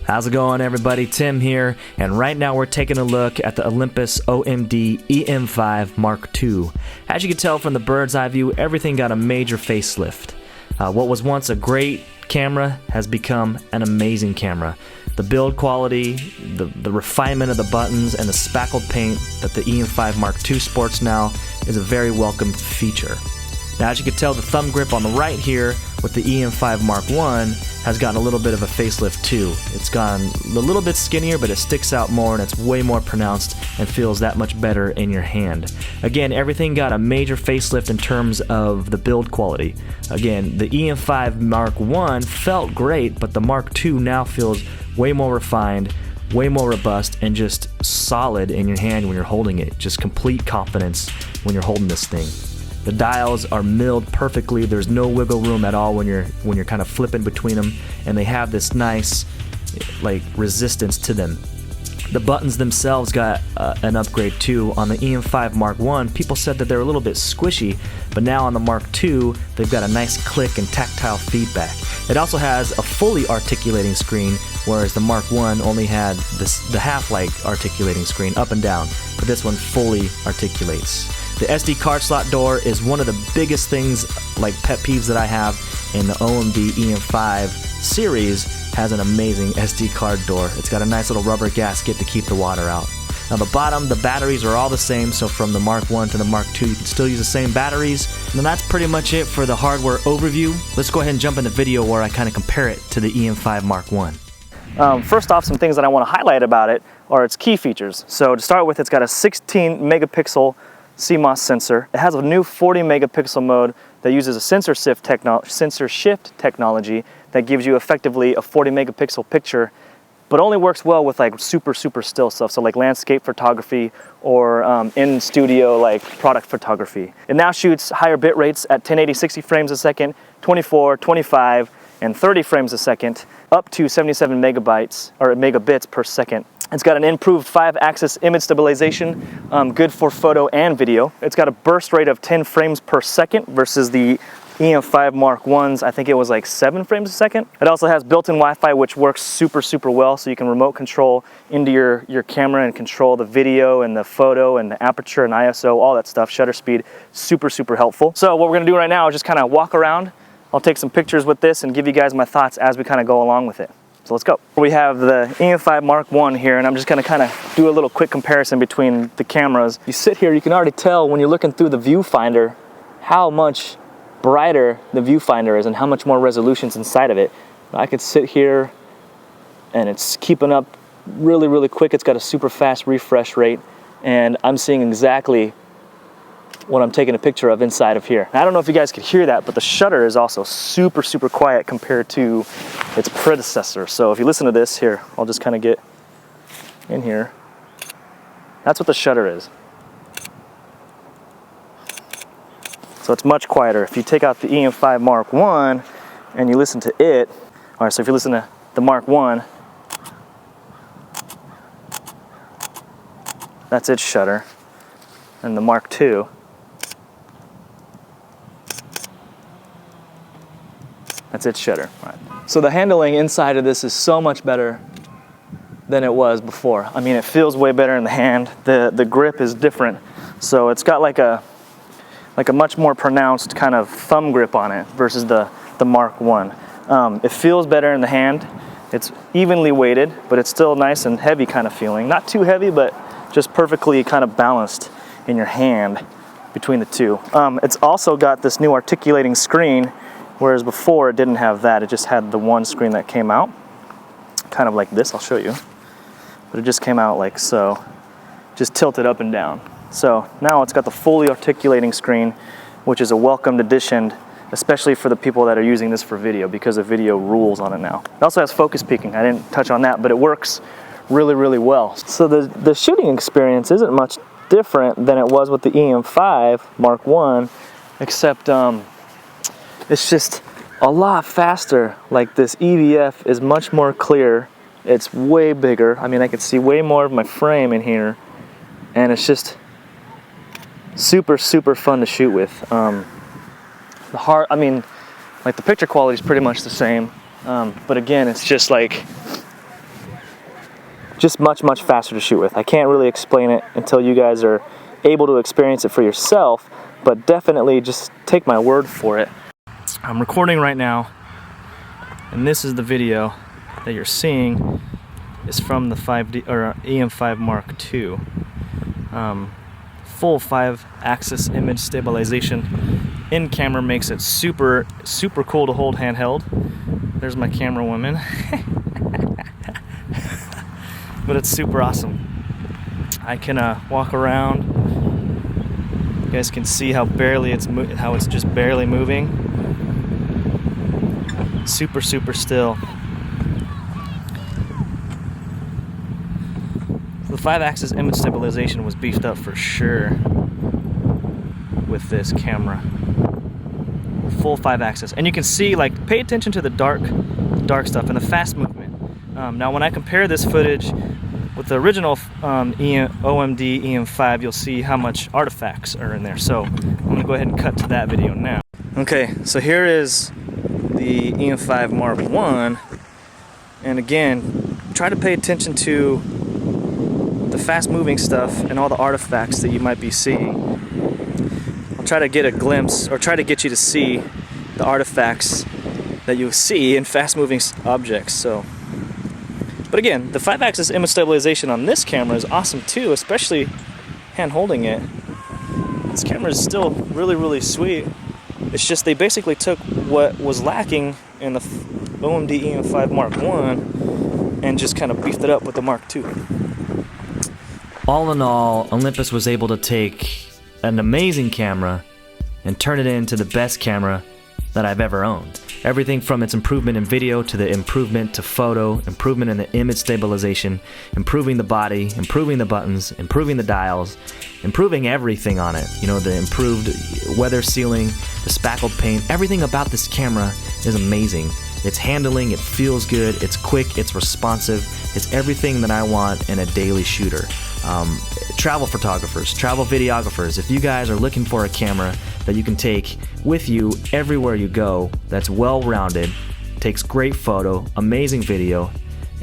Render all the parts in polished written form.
How's it going, everybody? Tim here, and right now we're taking a look at the Olympus OMD EM5 Mark II. As you can tell from the bird's eye view, everything got a major facelift. What was once a great camera has become an amazing camera. The build quality, the refinement of the buttons, and the spackled paint that the EM5 Mark II sports now is a very welcome feature. Now, as you can tell, the thumb grip on the right here with the EM5 Mark I has gotten a little bit of a facelift too. It's gotten a little bit skinnier, but it sticks out more and it's way more pronounced and feels that much better in your hand. Again, everything got a major facelift in terms of the build quality. Again, the EM5 Mark I felt great, but the Mark II now feels way more refined, way more robust, and just solid in your hand when you're holding it. Just complete confidence when you're holding this thing. The dials are milled perfectly. There's no wiggle room at all when you're kind of flipping between them, and they have this nice like resistance to them. The buttons themselves got an upgrade too. On the EM5 Mark I, people said that they're a little bit squishy, but now on the Mark II, they've got a nice click and tactile feedback. It also has a fully articulating screen, whereas the Mark I only had the half-like articulating screen up and down, but this one fully articulates. The SD card slot door is one of the biggest things, like pet peeves that I have, in the OMD EM5 series has an amazing SD card door. It's got a nice little rubber gasket to keep the water out. Now the bottom, the batteries are all the same, so from the Mark I to the Mark II, you can still use the same batteries. And that's pretty much it for the hardware overview. Let's go ahead and jump in the video where I kind of compare it to the EM5 Mark I. First off, some things that I want to highlight about it are its key features. So to start with, it's got a 16 megapixel CMOS sensor. It has a new 40 megapixel mode that uses a sensor shift technology that gives you effectively a 40 megapixel picture, but only works well with like super still stuff, so like landscape photography or in studio like product photography. It now shoots higher bit rates at 1080 60 frames a second, 24, 25, and 30 frames a second, up to 77 megabits per second. It's got an improved 5-axis image stabilization, good for photo and video. It's got a burst rate of 10 frames per second versus the EM5 Mark I's, I think it was like 7 frames a second. It also has built-in Wi-Fi, which works super well, so you can remote control into your camera and control the video and the photo and the aperture and ISO, all that stuff. Shutter speed, super helpful. So what we're gonna do right now is just kind of walk around. I'll take some pictures with this and give you guys my thoughts as we kind of go along with it. So let's go. We have the EM5 Mark I here, and I'm just gonna kind of do a little quick comparison between the cameras. You sit here, you can already tell when you're looking through the viewfinder how much brighter the viewfinder is and how much more resolution's inside of it. I could sit here and it's keeping up really quick. It's got a super fast refresh rate, and I'm seeing exactly what I'm taking a picture of inside of here. I don't know if you guys could hear that, but the shutter is also super quiet compared to its predecessor. So if you listen to this here, I'll just kind of get in here. That's what the shutter is. So it's much quieter. If you take out the EM5 Mark I and you listen to it, all right, so if you listen to the Mark I, that's its shutter, and the Mark II, that's its shutter. Right. So the handling inside of this is so much better than it was before. I mean, it feels way better in the hand. The grip is different. So it's got like a much more pronounced kind of thumb grip on it versus the Mark I. It feels better in the hand. It's evenly weighted, but it's still nice and heavy kind of feeling. Not too heavy, but just perfectly kind of balanced in your hand between the two. It's also got this new articulating screen, whereas before it didn't have that. It just had the one screen that came out, kind of like this, I'll show you. But it just came out like so, just tilted up and down. So now it's got the fully articulating screen, which is a welcomed addition, especially for the people that are using this for video, because the video rules on it now. It also has focus peaking. I didn't touch on that, but it works really well. So the shooting experience isn't much different than it was with the EM5 Mark I, except it's just a lot faster. Like this EVF is much more clear. It's way bigger. I mean, I can see way more of my frame in here, and it's just super fun to shoot with. I mean, like the picture quality is pretty much the same, but again, it's just like just much faster to shoot with. I can't really explain it until you guys are able to experience it for yourself, but definitely just take my word for it. I'm recording right now, and this is the video that you're seeing is from the EM5 Mark II. Full 5-axis image stabilization. In camera makes it super cool to hold handheld. There's my camera woman. But it's super awesome. I can walk around. You guys can see how it's just barely moving. Super still. The 5-axis image stabilization was beefed up for sure with this camera. Full 5-axis, and you can see, like, pay attention to the dark stuff and the fast movement. Now, when I compare this footage with the original OMD EM5, you'll see how much artifacts are in there. So I'm gonna go ahead and cut to that video now. Okay, so here is the EM5 Mark I, and again, try to pay attention to the fast-moving stuff and all the artifacts that you might be seeing. I'll try to get a glimpse, or try to get you to see the artifacts that you'll see in fast-moving objects. So, but again, the 5-axis image stabilization on this camera is awesome too, especially hand-holding it. This camera is still really sweet. It's just they basically took what was lacking in the OMD EM5 Mark I and just kind of beefed it up with the Mark II. All in all, Olympus was able to take an amazing camera and turn it into the best camera that I've ever owned. Everything from its improvement in video to the improvement to photo, improvement in the image stabilization, improving the body, improving the buttons, improving the dials, improving everything on it. You know, the improved weather sealing, the spackled paint, everything about this camera is amazing. It's handling, it feels good, it's quick, it's responsive, it's everything that I want in a daily shooter. Travel photographers, travel videographers, if you guys are looking for a camera that you can take with you everywhere you go, that's well-rounded, takes great photo, amazing video,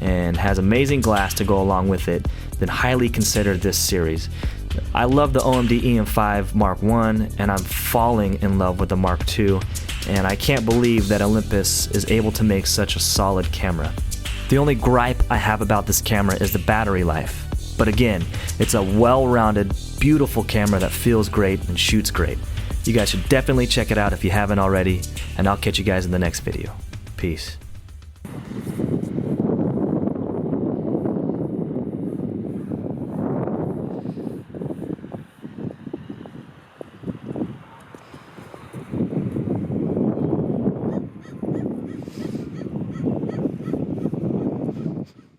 and has amazing glass to go along with it, then highly consider this series. I love the OMD EM5 Mark I, and I'm falling in love with the Mark II, and I can't believe that Olympus is able to make such a solid camera. The only gripe I have about this camera is the battery life. But again, it's a well-rounded, beautiful camera that feels great and shoots great. You guys should definitely check it out if you haven't already, and I'll catch you guys in the next video. Peace.